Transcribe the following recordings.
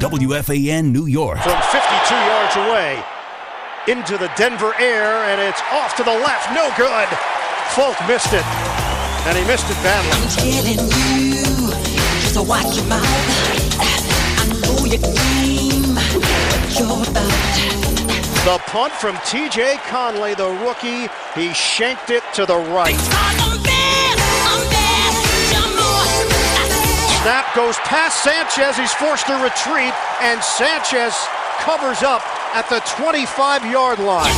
WFAN New York. From 52 yards away into the Denver air, and it's off to the left. No good. Folk missed it, and he missed it badly. I'm telling you, just watch your mouth. I know your game, what you're about. The punt from T.J. Conley, the rookie. He shanked it to the right. Snap goes past Sanchez. He's forced to retreat, and Sanchez covers up at the 25-yard line.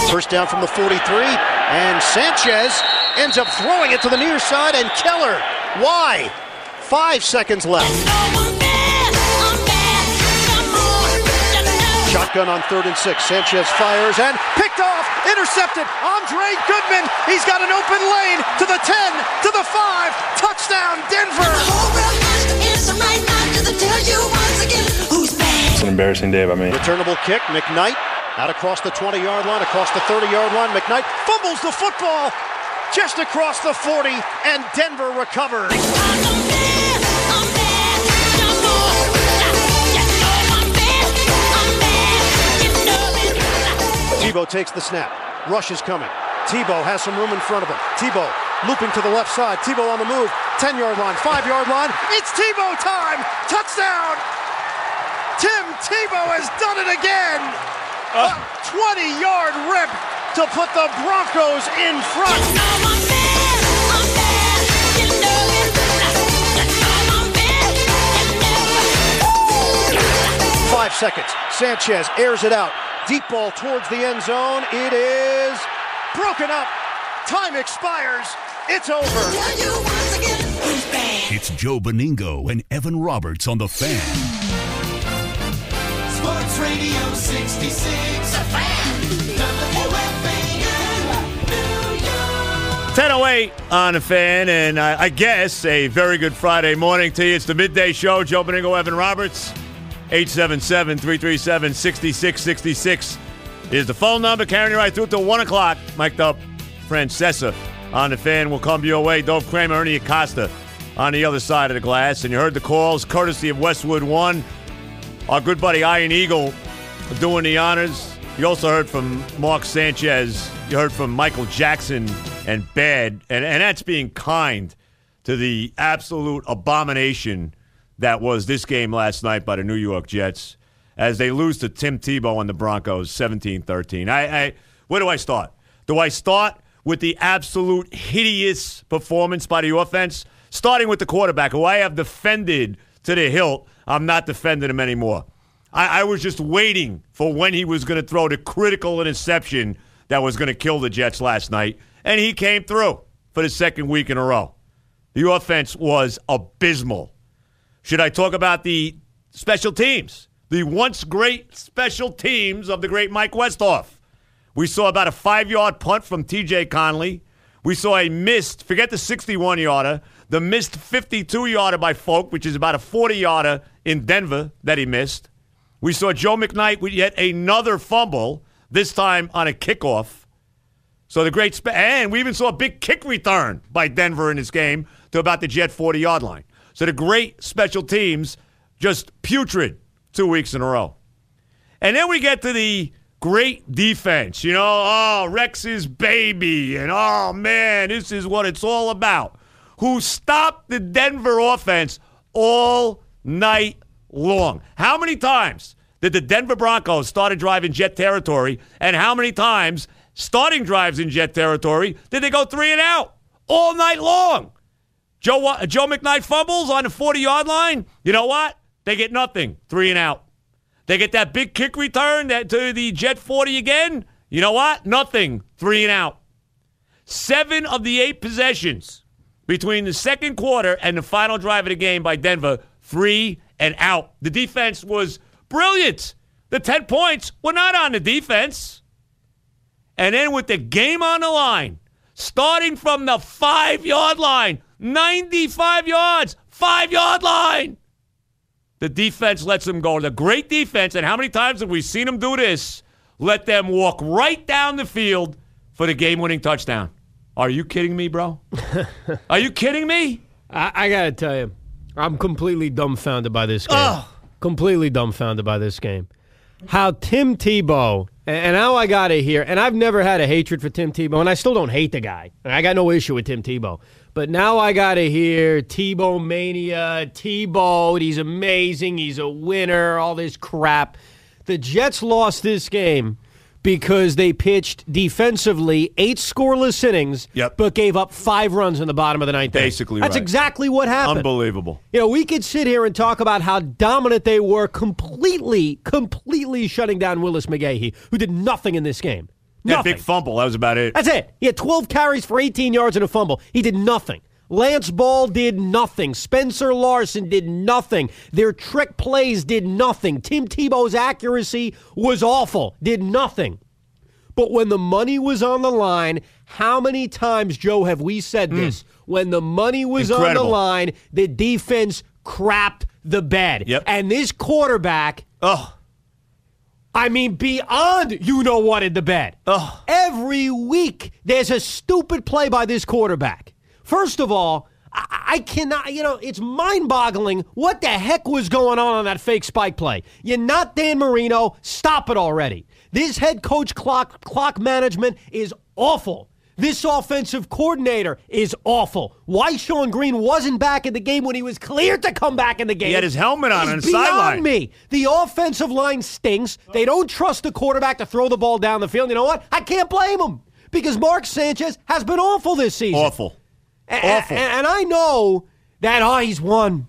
First down from the 43, and Sanchez ends up throwing it to the near side, and Keller. Why? 5 seconds left. Shotgun on 3rd and 6. Sanchez fires and picked off, intercepted. Andre Goodman. He's got an open lane to the 10, to the 5. Touchdown, Denver. It's an embarrassing day by me. Returnable kick, McKnight out across the 20-yard line, across the 30-yard line. McKnight fumbles the football just across the 40, and Denver recovers. Tebow takes the snap. Rush is coming. Tebow has some room in front of him. Tebow looping to the left side. Tebow on the move. 10-yard line, 5-yard line. It's Tebow time. Touchdown. Tim Tebow has done it again. A 20-yard rip to put the Broncos in front. 5 seconds. Sanchez airs it out. Deep ball towards the end zone. It is broken up. Time expires. It's over. It's Joe Beningo and Evan Roberts on The Fan. Sports Radio 66. The Fan. WFAN New York. 10:08 on The Fan, and I guess a very good Friday morning to you. It's the midday show. Joe Beningo, Evan Roberts. 877-337-6666 is the phone number. Carrying you right through to 1 o'clock. Mic'd up Francesa on The Fan. Will come your way. Dove Kramer, Ernie Acosta on the other side of the glass. And you heard the calls courtesy of Westwood One. Our good buddy Iron Eagle doing the honors. You also heard from Mark Sanchez. You heard from Michael Jackson and Bad. And that's being kind to the absolute abomination that was this game last night by the New York Jets as they lose to Tim Tebow and the Broncos 17-13. Where do I start? Do I start with the absolute hideous performance by the offense? Starting with the quarterback, who I have defended to the hilt. I'm not defending him anymore. I was just waiting for when he was going to throw the critical interception that was going to kill the Jets last night, and he came through for the second week in a row. The offense was abysmal. Should I talk about the special teams? The once great special teams of the great Mike Westhoff. We saw about a 5-yard punt from T.J. Conley. We saw a missed, forget the 61-yarder, the missed 52-yarder by Folk, which is about a 40-yarder in Denver that he missed. We saw Joe McKnight with yet another fumble, this time on a kickoff. So the great and we even saw a big kick return by Denver in this game to about the Jet 40-yard line. So the great special teams just putrid 2 weeks in a row. And then we get to the great defense. You know, oh, Rex's baby. And, oh, man, this is what it's all about. Who stopped the Denver offense all night long. How many times did the Denver Broncos start a drive in Jet territory? And how many times, starting drives in Jet territory, did they go 3 and out? All night long. Joe McKnight fumbles on the 40-yard line. You know what? They get nothing. 3 and out. They get that big kick return to the Jet 40 again. You know what? Nothing. 3 and out. 7 of the 8 possessions between the second quarter and the final drive of the game by Denver, 3 and out. The defense was brilliant. The 10 points were not on the defense. And then with the game on the line, starting from the 5-yard line, 95 yards, 5-yard line. The defense lets them go. The great defense, and how many times have we seen them do this? Let them walk right down the field for the game-winning touchdown. Are you kidding me, bro? Are you kidding me? I got to tell you, I'm completely dumbfounded by this game. Completely dumbfounded by this game. How Tim Tebow, and now I got to hear, and I've never had a hatred for Tim Tebow, and I still don't hate the guy. I got no issue with Tim Tebow. But now I got to hear Tebow mania, Tebow, he's amazing, he's a winner, all this crap. The Jets lost this game because they pitched defensively 8 scoreless innings, but gave up 5 runs in the bottom of the ninth. Basically, That's exactly what happened. Unbelievable. You know, we could sit here and talk about how dominant they were, completely shutting down Willis McGahee, who did nothing in this game. That big fumble, that was about it. That's it. He had 12 carries for 18 yards and a fumble. He did nothing. Lance Ball did nothing. Spencer Larson did nothing. Their trick plays did nothing. Tim Tebow's accuracy was awful. Did nothing. But when the money was on the line, how many times, Joe, have we said this? When the money was on the line, the defense crapped the bed. And this quarterback, I mean, beyond you-know-what in the bed. Every week, there's a stupid play by this quarterback. First of all, I cannot, it's mind-boggling what the heck was going on that fake spike play. You're not Dan Marino. Stop it already. This head coach clock management is awful. This offensive coordinator is awful. Why Sean Green wasn't back in the game when he was cleared to come back in the game? He had his helmet on the beyond sideline. me. The offensive line stinks. They don't trust the quarterback to throw the ball down the field. You know what? I can't blame him because Mark Sanchez has been awful this season. Awful. And I know that, he's won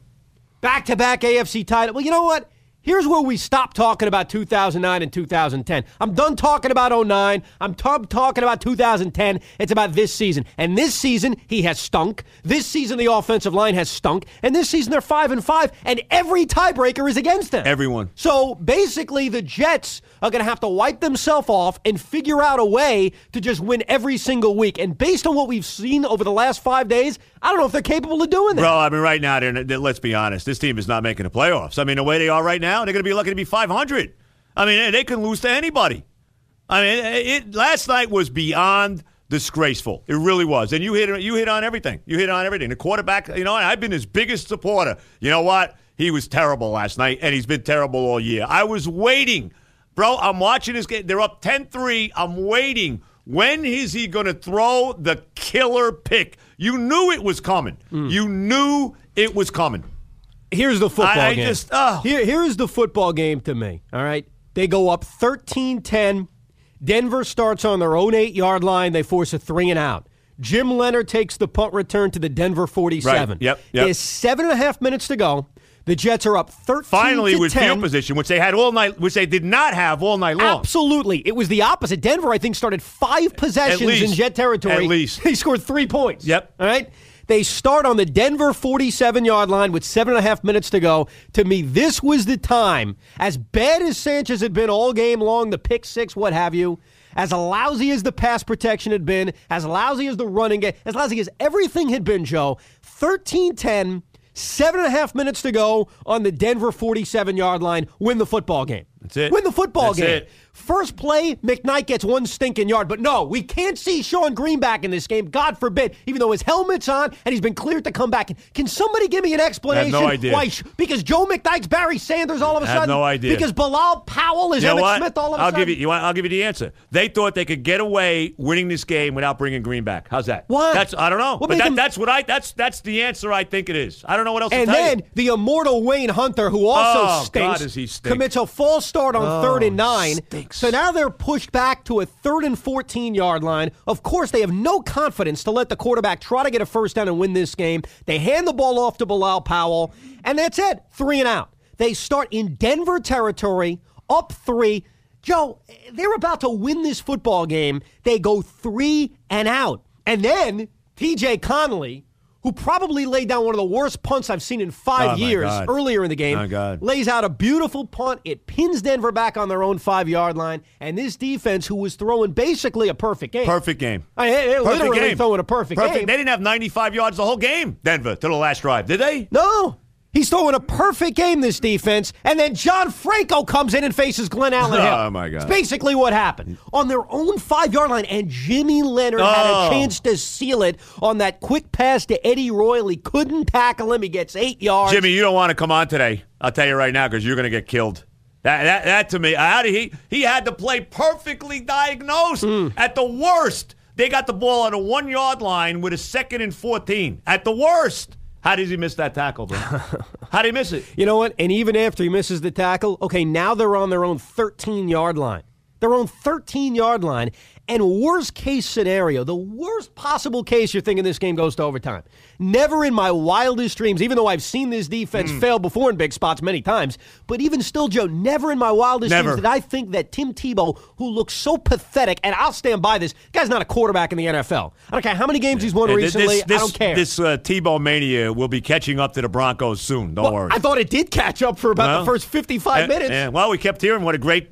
back-to-back AFC title. Well, you know what? Here's where we stop talking about 2009 and 2010. I'm done talking about 2009. I'm talking about 2010. It's about this season. And this season, he has stunk. This season, the offensive line has stunk. And this season, they're 5-5. And every tiebreaker is against them. Everyone. So basically, the Jets are going to have to wipe themselves off and figure out a way to just win every single week. And based on what we've seen over the last 5 days, I don't know if they're capable of doing that. Bro, I mean, right now, let's be honest. This team is not making the playoffs. I mean, the way they are right now, they're going to be lucky to be 500. I mean, they can lose to anybody. I mean, last night was beyond disgraceful. It really was. And you hit on everything. You hit on everything. The quarterback, I've been his biggest supporter. You know what? He was terrible last night, and he's been terrible all year. I was waiting. Bro, I'm watching this game. They're up 10-3. I'm waiting. When is he going to throw the killer pick? You knew it was coming. You knew it was coming. Here's the football game. Here's the football game to me, all right? They go up 13-10. Denver starts on their own 8-yard line. They force a 3-and-out. Jim Leonard takes the punt return to the Denver 47. Right. Yep. There's 7.5 minutes to go. The Jets are up 13-10. Finally, with field position, which they had all night, which they did not have all night long. Absolutely. It was the opposite. Denver, I think, started 5 possessions in Jet territory. At least. They scored 3 points. Yep. All right? They start on the Denver 47-yard line with 7.5 minutes to go. To me, this was the time, as bad as Sanchez had been all game long, the pick six, what have you, as lousy as the pass protection had been, as lousy as the running game, as lousy as everything had been, Joe, 13-10, 7.5 minutes to go on the Denver 47-yard line, win the football game. That's it. Win the football That's game. it. First play, McKnight gets 1 stinking yard. But no, we can't see Sean Green back in this game, God forbid, even though his helmet's on and he's been cleared to come back. Can somebody give me an explanation? I have no idea. Why? Because Joe McKnight's Barry Sanders all of a sudden? I have no idea. Because Bilal Powell is Emmitt Smith all of a sudden? I'll give you the answer. They thought they could get away winning this game without bringing Green back. How's that? What? I don't know. What But that's the answer I think it is. I don't know what else to tell you. And then the immortal Wayne Hunter, who also stinks, God, does he stink. commits a false start on 3rd and 9. Stinks. So now they're pushed back to a 3rd and 14-yard line. Of course, they have no confidence to let the quarterback try to get a first down and win this game. They hand the ball off to Bilal Powell, and that's it. 3-and-out. They start in Denver territory, up 3. Joe, they're about to win this football game. They go 3-and-out. And then TJ Connolly, who probably laid down one of the worst punts I've seen in 5 years earlier in the game, lays out a beautiful punt. It pins Denver back on their own 5-yard line. And this defense, who was throwing basically a perfect game. Perfect game. They're literally throwing a perfect game. They didn't have 95 yards the whole game, Denver, to the last drive, did they? No. He's throwing a perfect game, this defense, and then John Franco comes in and faces Glenn Allen Hill. Oh, my God. It's basically what happened. On their own 5-yard line, and Jimmy Leonard had a chance to seal it on that quick pass to Eddie Royal. He couldn't tackle him. He gets 8 yards. Jimmy, you don't want to come on today. I'll tell you right now because you're going to get killed. That to me, he had to play perfectly diagnosed at the worst. They got the ball on a 1-yard line with a 2nd and 14. At the worst. How did he miss that tackle, bro? How did he miss it? You know what? And even after he misses the tackle, okay, now they're on their own 13-yard line. Their own 13-yard line. And worst case scenario, the worst possible case you're thinking this game goes to overtime. Never in my wildest dreams, even though I've seen this defense fail before in big spots many times, but even still, Joe, never in my wildest dreams did I think that Tim Tebow, who looks so pathetic, and I'll stand by this, guy's not a quarterback in the NFL. I don't care how many games he's won recently, I don't care. This Tebow mania will be catching up to the Broncos soon. Don't worry. I thought it did catch up for about the first 55 minutes. Yeah. Well, we kept hearing what a great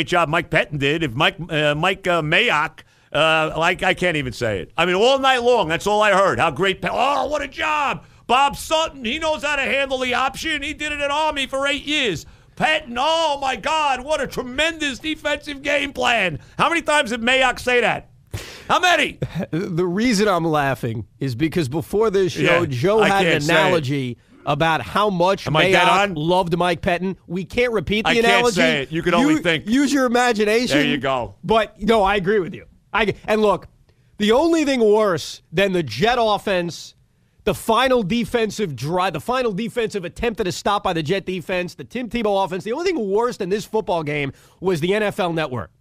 job Mike Pettin did. If Mike Mayock, I can't even say it. I mean, all night long, that's all I heard. How great. Oh, what a job. Bob Sutton, he knows how to handle the option. He did it at Army for 8 years. Pettin, oh, my God, what a tremendous defensive game plan. How many times did Mayock say that? How many? The reason I'm laughing is because before this show, Joe had an analogy about how much Mayock loved Mike Pettin. We can't repeat the analogy. I can't say it. You can only think. Use your imagination. There you go. But, no, I agree with you. And look, the only thing worse than the Jet offense, the final defensive drive, the final defensive attempt at a stop by the Jet defense, the Tim Tebow offense, the only thing worse than this football game was the NFL Network.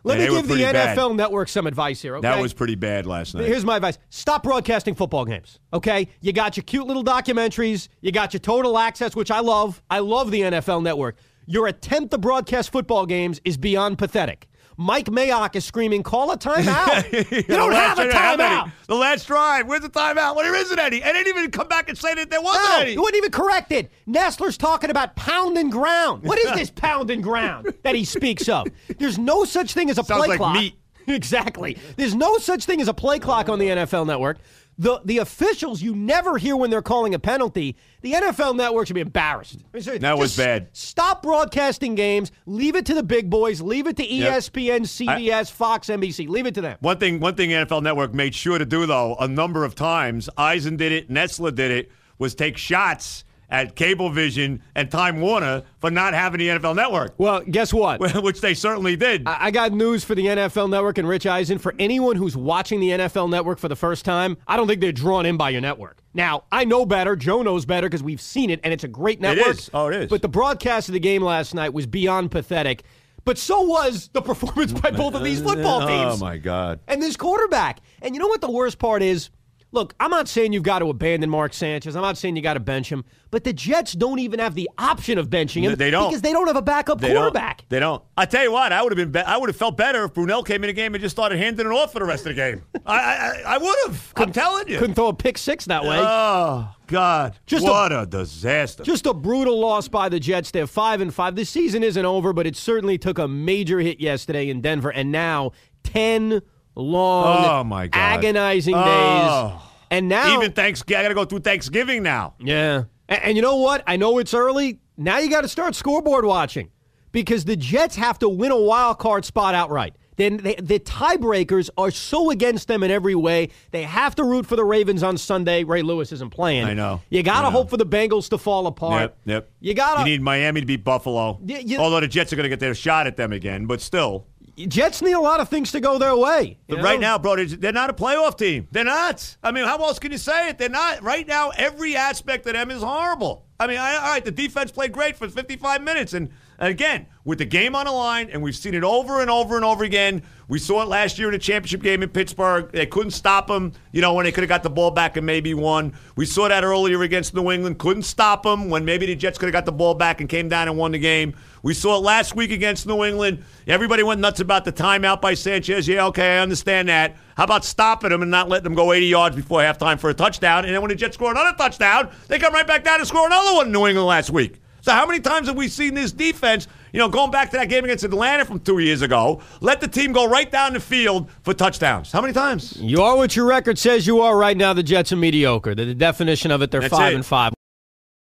Let me give the NFL Network some advice here, okay? That was pretty bad last night. Here's my advice. Stop broadcasting football games, okay? You got your cute little documentaries. You got your Total Access, which I love. I love the NFL Network. Your attempt to broadcast football games is beyond pathetic. Mike Mayock is screaming, call a timeout. You don't have a timeout. The last drive. Where's the timeout? Well, there isn't any. And didn't even come back and say that there wasn't any. He wasn't even corrected. Nestler's talking about pound and ground. What is this pound and ground that he speaks of? There's no such thing as a play clock. Sounds like meat. Exactly. There's no such thing as a play clock on the NFL Network. The officials, you never hear when they're calling a penalty. The NFL Network should be embarrassed. That was bad. Stop broadcasting games. Leave it to the big boys. Leave it to ESPN, CBS, Fox, NBC. Leave it to them. One thing NFL Network made sure to do, though, a number of times, Eisen did it, Nessler did it, was take shots at Cablevision and Time Warner for not having the NFL Network. Well, guess what? Which they certainly did. I got news for the NFL Network and Rich Eisen. For anyone who's watching the NFL Network for the first time, I don't think they're drawn in by your network. Now, I know better. Joe knows better because we've seen it, and it's a great network. It is. Oh, it is. But the broadcast of the game last night was beyond pathetic. But so was the performance by both of these football teams. Oh, my God. And this quarterback. And you know what the worst part is? Look, I'm not saying you've got to abandon Mark Sanchez. I'm not saying you got to bench him. But the Jets don't even have the option of benching him. They don't. Because they don't have a backup quarterback. They don't. I tell you what, I would have felt better if Brunell came in the game and just started handing it off for the rest of the game. I would have. I'm telling you. Couldn't throw a pick six that way. Oh, God. What a disaster. Just a brutal loss by the Jets. They're 5-5. This season isn't over, but it certainly took a major hit yesterday in Denver. And now 10 long, agonizing days. And now, even Thanksgiving, I got to go through Thanksgiving now. Yeah. And you know what? I know it's early. Now you got to start scoreboard watching because the Jets have to win a wild card spot outright. Then the tiebreakers are so against them in every way. They have to root for the Ravens on Sunday. Ray Lewis isn't playing. I know. You got to hope for the Bengals to fall apart. Yep. You need Miami to beat Buffalo. Although the Jets are going to get their shot at them again, but still. Jets need a lot of things to go their way. But right now, bro, they're not a playoff team. They're not. I mean, how else can you say it? They're not. Right now, every aspect of them is horrible. I mean, all right, the defense played great for 55 minutes. And again, with the game on the line, and we've seen it over and over and over again. We saw it last year in the championship game in Pittsburgh. They couldn't stop them, when they could have got the ball back and maybe won. We saw that earlier against New England. Couldn't stop them when maybe the Jets could have got the ball back and came down and won the game. We saw it last week against New England. Everybody went nuts about the timeout by Sanchez. Yeah, okay, I understand that. How about stopping them and not letting them go 80 yards before halftime for a touchdown? And then when the Jets score another touchdown, they come right back down and score another one in New England last week. So how many times have we seen this defense, going back to that game against Atlanta from 2 years ago, let the team go right down the field for touchdowns? How many times? You are what your record says you are right now. The Jets are mediocre. They're the definition of it. They're 5-5.